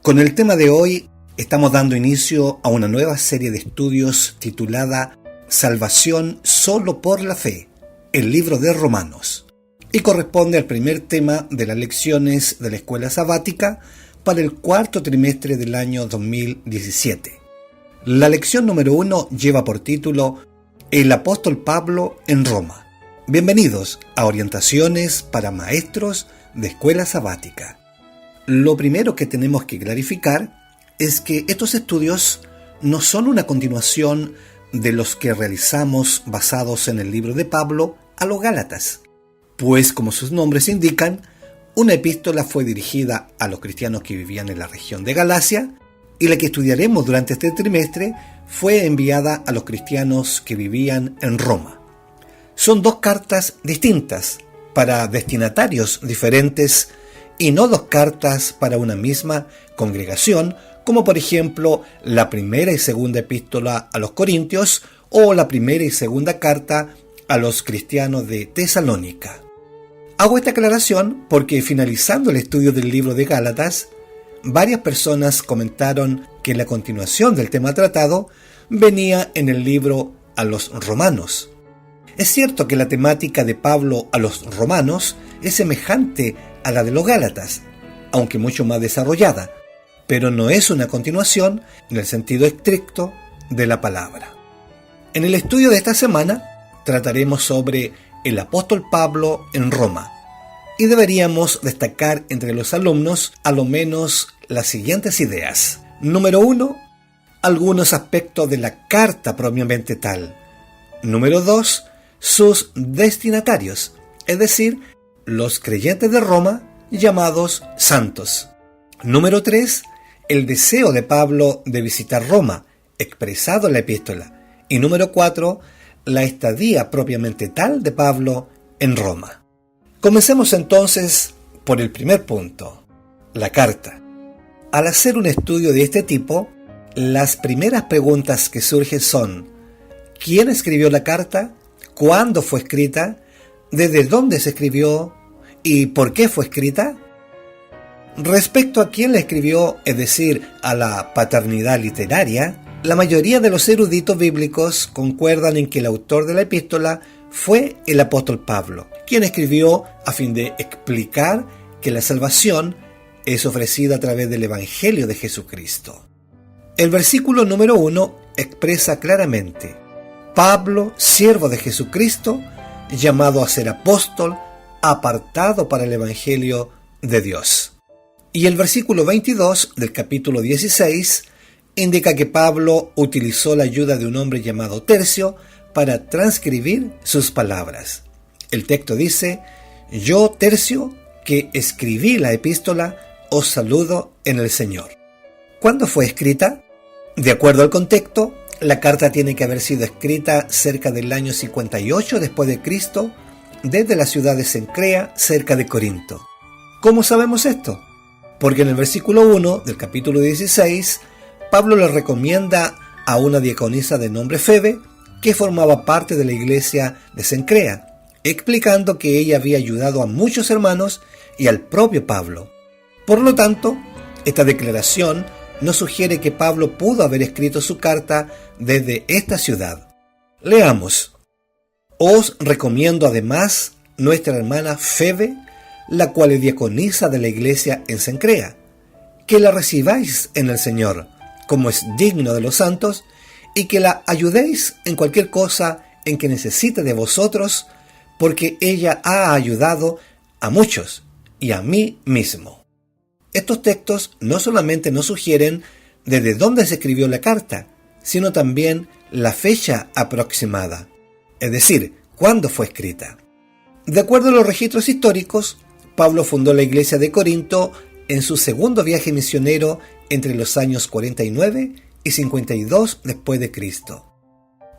Con el tema de hoy estamos dando inicio a una nueva serie de estudios titulada Salvación solo por la fe, el libro de Romanos, y corresponde al primer tema de las lecciones de la escuela sabática para el cuarto trimestre del año 2017. La lección número 1 lleva por título El apóstol Pablo en Roma. Bienvenidos a Orientaciones para Maestros de Escuela Sabática. Lo primero que tenemos que clarificar es que estos estudios no son una continuación de los que realizamos basados en el libro de Pablo a los Gálatas, pues como sus nombres indican, una epístola fue dirigida a los cristianos que vivían en la región de Galacia y la que estudiaremos durante este trimestre fue enviada a los cristianos que vivían en Roma. Son dos cartas distintas para destinatarios diferentes y no dos cartas para una misma congregación, como por ejemplo la primera y segunda epístola a los Corintios o la primera y segunda carta a los cristianos de Tesalónica. Hago esta aclaración porque finalizando el estudio del libro de Gálatas, varias personas comentaron que la continuación del tema tratado venía en el libro a los Romanos. Es cierto que la temática de Pablo a los Romanos es semejante a la de los Gálatas, aunque mucho más desarrollada, pero no es una continuación en el sentido estricto de la palabra. En el estudio de esta semana trataremos sobre el apóstol Pablo en Roma y deberíamos destacar entre los alumnos a lo menos las siguientes ideas. Número 1, algunos aspectos de la carta propiamente tal. Número 2, sus destinatarios, es decir, los creyentes de Roma llamados santos. Número 3, el deseo de Pablo de visitar Roma, expresado en la epístola. Y número 4, la estadía propiamente tal de Pablo en Roma. Comencemos entonces por el primer punto, la carta. Al hacer un estudio de este tipo, las primeras preguntas que surgen son: ¿quién escribió la carta? ¿Cuándo fue escrita? ¿Desde dónde se escribió? ¿Y por qué fue escrita? Respecto a quién la escribió, es decir, a la paternidad literaria, la mayoría de los eruditos bíblicos concuerdan en que el autor de la epístola fue el apóstol Pablo, quien escribió a fin de explicar que la salvación es ofrecida a través del Evangelio de Jesucristo. El versículo número 1 expresa claramente: Pablo, siervo de Jesucristo, llamado a ser apóstol, apartado para el Evangelio de Dios. Y el versículo 22 del capítulo 16 indica que Pablo utilizó la ayuda de un hombre llamado Tercio para transcribir sus palabras. El texto dice: yo, Tercio, que escribí la epístola, os saludo en el Señor. ¿Cuándo fue escrita? De acuerdo al contexto, la carta tiene que haber sido escrita cerca del año 58 después de Cristo, desde la ciudad de Cencrea, cerca de Corinto. ¿Cómo sabemos esto? Porque en el versículo 1 del capítulo 16, Pablo le recomienda a una diaconisa de nombre Febe, que formaba parte de la iglesia de Cencrea, explicando que ella había ayudado a muchos hermanos y al propio Pablo. Por lo tanto, esta declaración nos sugiere que Pablo pudo haber escrito su carta desde esta ciudad. Leamos: os recomiendo además nuestra hermana Febe, la cual es diaconisa de la iglesia en Cencrea, que la recibáis en el Señor, como es digno de los santos, y que la ayudéis en cualquier cosa en que necesite de vosotros, porque ella ha ayudado a muchos y a mí mismo. Estos textos no solamente nos sugieren desde dónde se escribió la carta, sino también la fecha aproximada, es decir, cuándo fue escrita. De acuerdo a los registros históricos, Pablo fundó la iglesia de Corinto en su segundo viaje misionero entre los años 49 y 52 después de Cristo.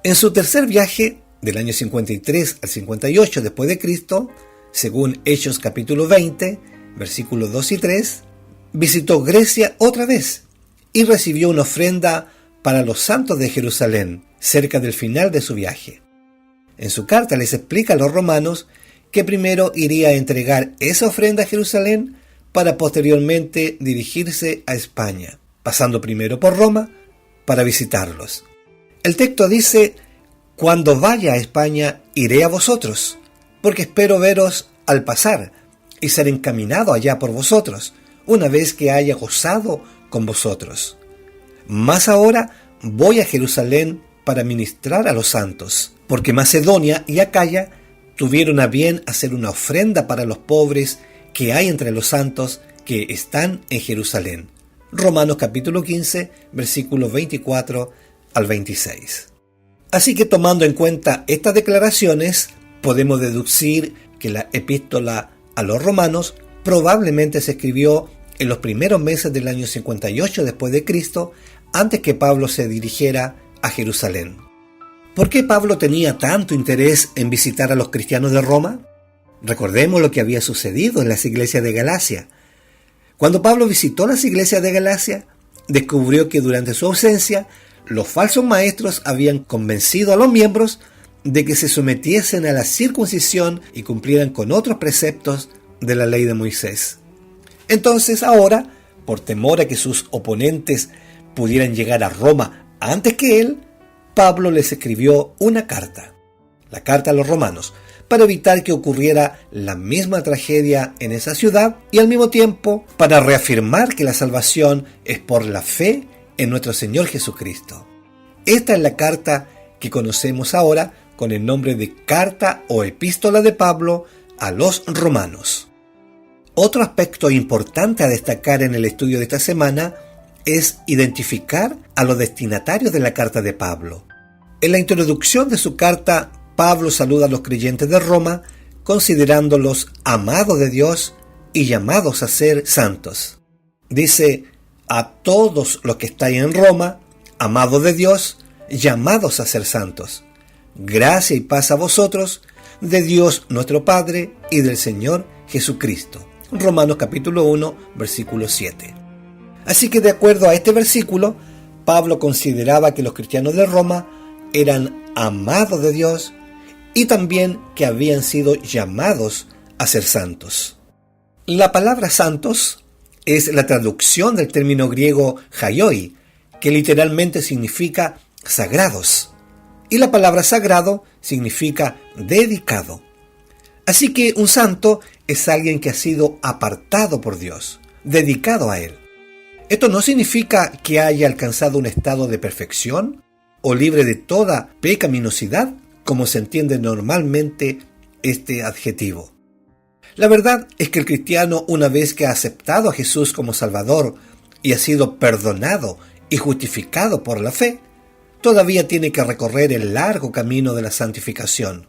En su tercer viaje, del año 53 al 58 después de Cristo, según Hechos capítulo 20, versículos 2 y 3, visitó Grecia otra vez y recibió una ofrenda para los santos de Jerusalén, cerca del final de su viaje. En su carta les explica a los romanos que primero iría a entregar esa ofrenda a Jerusalén para posteriormente dirigirse a España, pasando primero por Roma para visitarlos. El texto dice: cuando vaya a España iré a vosotros, porque espero veros al pasar y ser encaminado allá por vosotros, una vez que haya gozado con vosotros. Mas ahora voy a Jerusalén para ministrar a los santos, porque Macedonia y Acaya tuvieron a bien hacer una ofrenda para los pobres que hay entre los santos que están en Jerusalén. Romanos capítulo 15, versículos 24 al 26. Así que, tomando en cuenta estas declaraciones, podemos deducir que la epístola a los romanos probablemente se escribió en los primeros meses del año 58 después de Cristo, antes que Pablo se dirigiera a Jerusalén. ¿Por qué Pablo tenía tanto interés en visitar a los cristianos de Roma? Recordemos lo que había sucedido en las iglesias de Galacia. Cuando Pablo visitó las iglesias de Galacia, descubrió que durante su ausencia, los falsos maestros habían convencido a los miembros de que se sometiesen a la circuncisión y cumplieran con otros preceptos de la ley de Moisés. Entonces ahora, por temor a que sus oponentes pudieran llegar a Roma antes que él, Pablo les escribió una carta, la carta a los romanos, para evitar que ocurriera la misma tragedia en esa ciudad y al mismo tiempo para reafirmar que la salvación es por la fe en nuestro Señor Jesucristo. Esta es la carta que conocemos ahora con el nombre de Carta o Epístola de Pablo a los Romanos. Otro aspecto importante a destacar en el estudio de esta semana es identificar a los destinatarios de la carta de Pablo. En la introducción de su carta, Pablo saluda a los creyentes de Roma, considerándolos amados de Dios y llamados a ser santos. Dice: a todos los que estáis en Roma, amados de Dios, llamados a ser santos. Gracia y paz a vosotros, de Dios nuestro Padre y del Señor Jesucristo. Romanos capítulo 1, versículo 7. Así que, de acuerdo a este versículo, Pablo consideraba que los cristianos de Roma eran amados de Dios y también que habían sido llamados a ser santos. La palabra santos es la traducción del término griego haioi, que literalmente significa sagrados, y la palabra sagrado significa dedicado. Así que un santo es alguien que ha sido apartado por Dios, dedicado a Él. Esto no significa que haya alcanzado un estado de perfección o libre de toda pecaminosidad, como se entiende normalmente este adjetivo. La verdad es que el cristiano, una vez que ha aceptado a Jesús como Salvador y ha sido perdonado y justificado por la fe, todavía tiene que recorrer el largo camino de la santificación.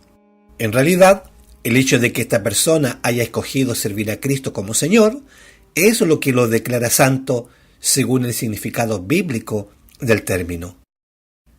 En realidad, el hecho de que esta persona haya escogido servir a Cristo como Señor es lo que lo declara santo según el significado bíblico del término.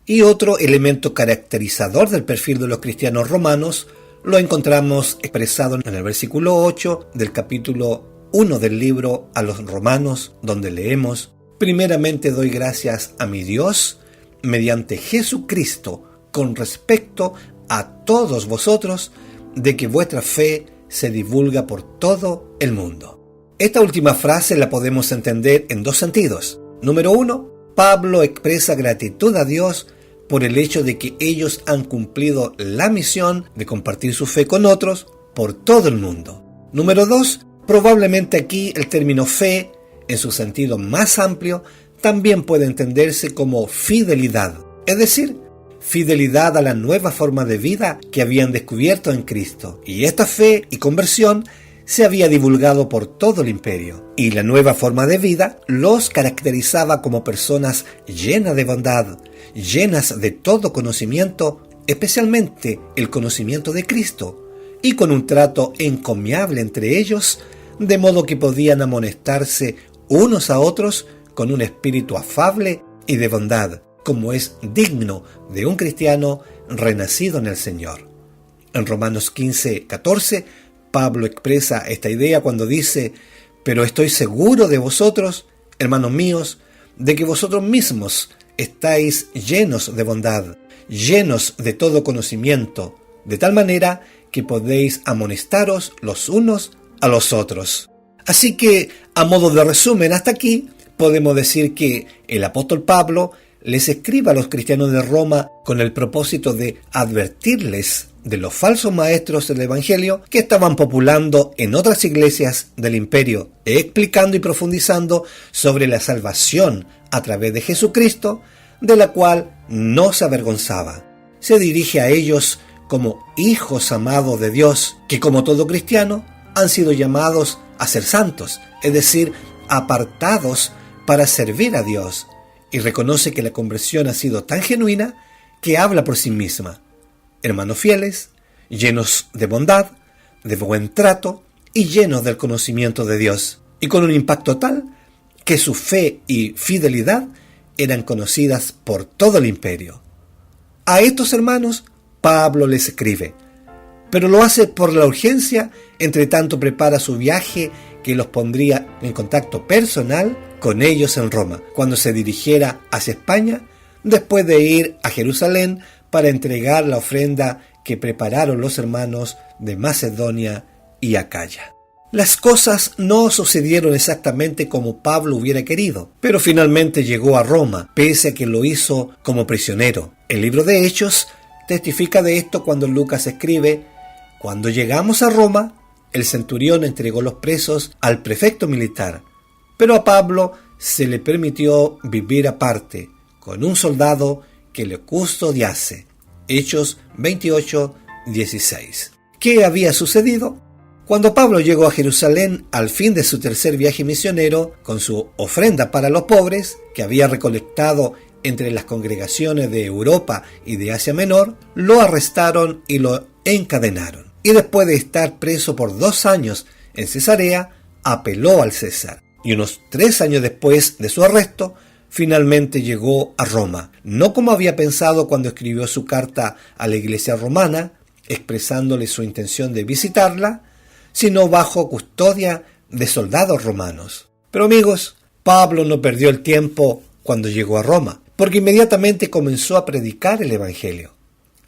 Y otro elemento caracterizador del perfil de los cristianos romanos lo encontramos expresado en el versículo 8 del capítulo 1 del libro a los Romanos, donde leemos: primeramente doy gracias a mi Dios mediante Jesucristo con respecto a todos vosotros, de que vuestra fe se divulga por todo el mundo. Esta última frase la podemos entender en dos sentidos. Número 1, Pablo expresa gratitud a Dios por el hecho de que ellos han cumplido la misión de compartir su fe con otros por todo el mundo. Número 2, probablemente aquí el término fe, en su sentido más amplio, también puede entenderse como fidelidad, es decir, fidelidad a la nueva forma de vida que habían descubierto en Cristo. Y esta fe y conversión se había divulgado por todo el imperio. Y la nueva forma de vida los caracterizaba como personas llenas de bondad, llenas de todo conocimiento, especialmente el conocimiento de Cristo, y con un trato encomiable entre ellos, de modo que podían amonestarse unos a otros con un espíritu afable y de bondad, como es digno de un cristiano renacido en el Señor. En Romanos 15, 14, Pablo expresa esta idea cuando dice: pero estoy seguro de vosotros, hermanos míos, de que vosotros mismos estáis llenos de bondad, llenos de todo conocimiento, de tal manera que podéis amonestaros los unos a los otros. Así que, a modo de resumen, hasta aquí podemos decir que el apóstol Pablo les escribe a los cristianos de Roma con el propósito de advertirles de los falsos maestros del Evangelio que estaban populando en otras iglesias del imperio, explicando y profundizando sobre la salvación a través de Jesucristo, de la cual no se avergonzaba. Se dirige a ellos como hijos amados de Dios, que como todo cristiano han sido llamados a ser santos, es decir, apartados para servir a Dios, y reconoce que la conversión ha sido tan genuina que habla por sí misma. Hermanos fieles, llenos de bondad, de buen trato y llenos del conocimiento de Dios, y con un impacto tal que su fe y fidelidad eran conocidas por todo el imperio. A estos hermanos Pablo les escribe, pero lo hace por la urgencia, entre tanto prepara su viaje que los pondría en contacto personal con ellos en Roma, cuando se dirigiera hacia España, después de ir a Jerusalén para entregar la ofrenda que prepararon los hermanos de Macedonia y Acaya. Las cosas no sucedieron exactamente como Pablo hubiera querido, pero finalmente llegó a Roma, pese a que lo hizo como prisionero. El libro de Hechos testifica de esto cuando Lucas escribe: cuando llegamos a Roma, el centurión entregó los presos al prefecto militar, pero a Pablo se le permitió vivir aparte, con un soldado que le custodiase. Hechos 28:16. ¿Qué había sucedido? Cuando Pablo llegó a Jerusalén al fin de su tercer viaje misionero, con su ofrenda para los pobres, que había recolectado entre las congregaciones de Europa y de Asia Menor, lo arrestaron y lo encadenaron. Y después de estar preso por 2 años en Cesarea, apeló al César. Y unos 3 años después de su arresto, finalmente llegó a Roma, no como había pensado cuando escribió su carta a la iglesia romana, expresándole su intención de visitarla, sino bajo custodia de soldados romanos. Pero amigos, Pablo no perdió el tiempo cuando llegó a Roma, porque inmediatamente comenzó a predicar el Evangelio.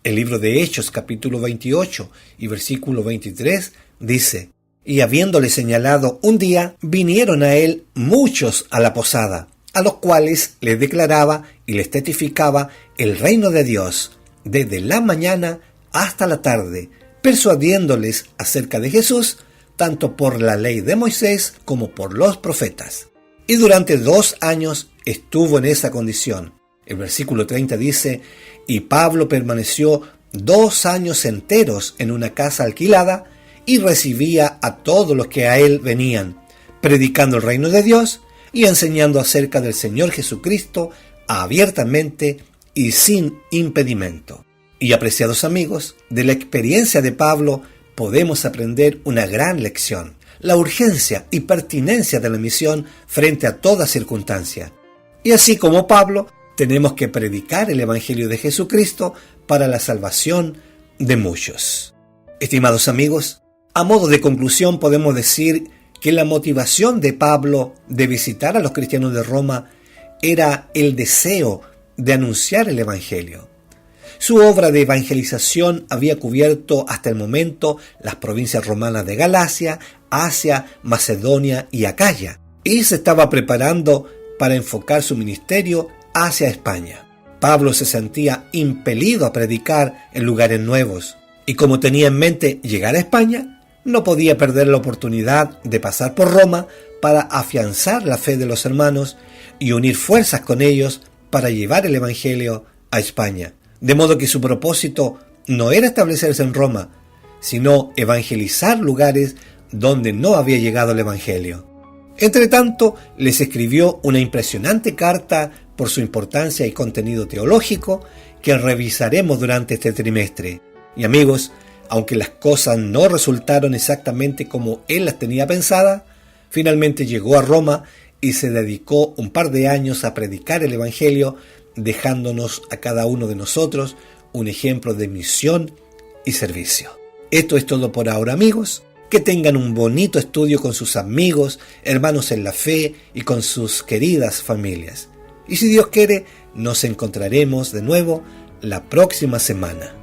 El libro de Hechos, capítulo 28 y versículo 23, dice: y habiéndole señalado un día, vinieron a él muchos a la posada, a los cuales les declaraba y les testificaba el reino de Dios, desde la mañana hasta la tarde, persuadiéndoles acerca de Jesús, tanto por la ley de Moisés como por los profetas. Y durante 2 años estuvo en esa condición. El versículo 30 dice: y Pablo permaneció 2 años enteros en una casa alquilada y recibía a todos los que a él venían, predicando el reino de Dios y enseñando acerca del Señor Jesucristo abiertamente y sin impedimento. Y apreciados amigos, de la experiencia de Pablo podemos aprender una gran lección: la urgencia y pertinencia de la misión frente a toda circunstancia. Y así como Pablo, tenemos que predicar el Evangelio de Jesucristo para la salvación de muchos. Estimados amigos, a modo de conclusión podemos decir que la motivación de Pablo de visitar a los cristianos de Roma era el deseo de anunciar el Evangelio. Su obra de evangelización había cubierto hasta el momento las provincias romanas de Galacia, Asia, Macedonia y Acaya, y se estaba preparando para enfocar su ministerio hacia España. Pablo se sentía impelido a predicar en lugares nuevos, y como tenía en mente llegar a España, no podía perder la oportunidad de pasar por Roma para afianzar la fe de los hermanos y unir fuerzas con ellos para llevar el Evangelio a España. De modo que su propósito no era establecerse en Roma, sino evangelizar lugares donde no había llegado el Evangelio. Entretanto, les escribió una impresionante carta por su importancia y contenido teológico que revisaremos durante este trimestre. Y amigos, aunque las cosas no resultaron exactamente como él las tenía pensadas, finalmente llegó a Roma y se dedicó un par de años a predicar el Evangelio, dejándonos a cada uno de nosotros un ejemplo de misión y servicio. Esto es todo por ahora, amigos. Que tengan un bonito estudio con sus amigos, hermanos en la fe y con sus queridas familias. Y si Dios quiere, nos encontraremos de nuevo la próxima semana.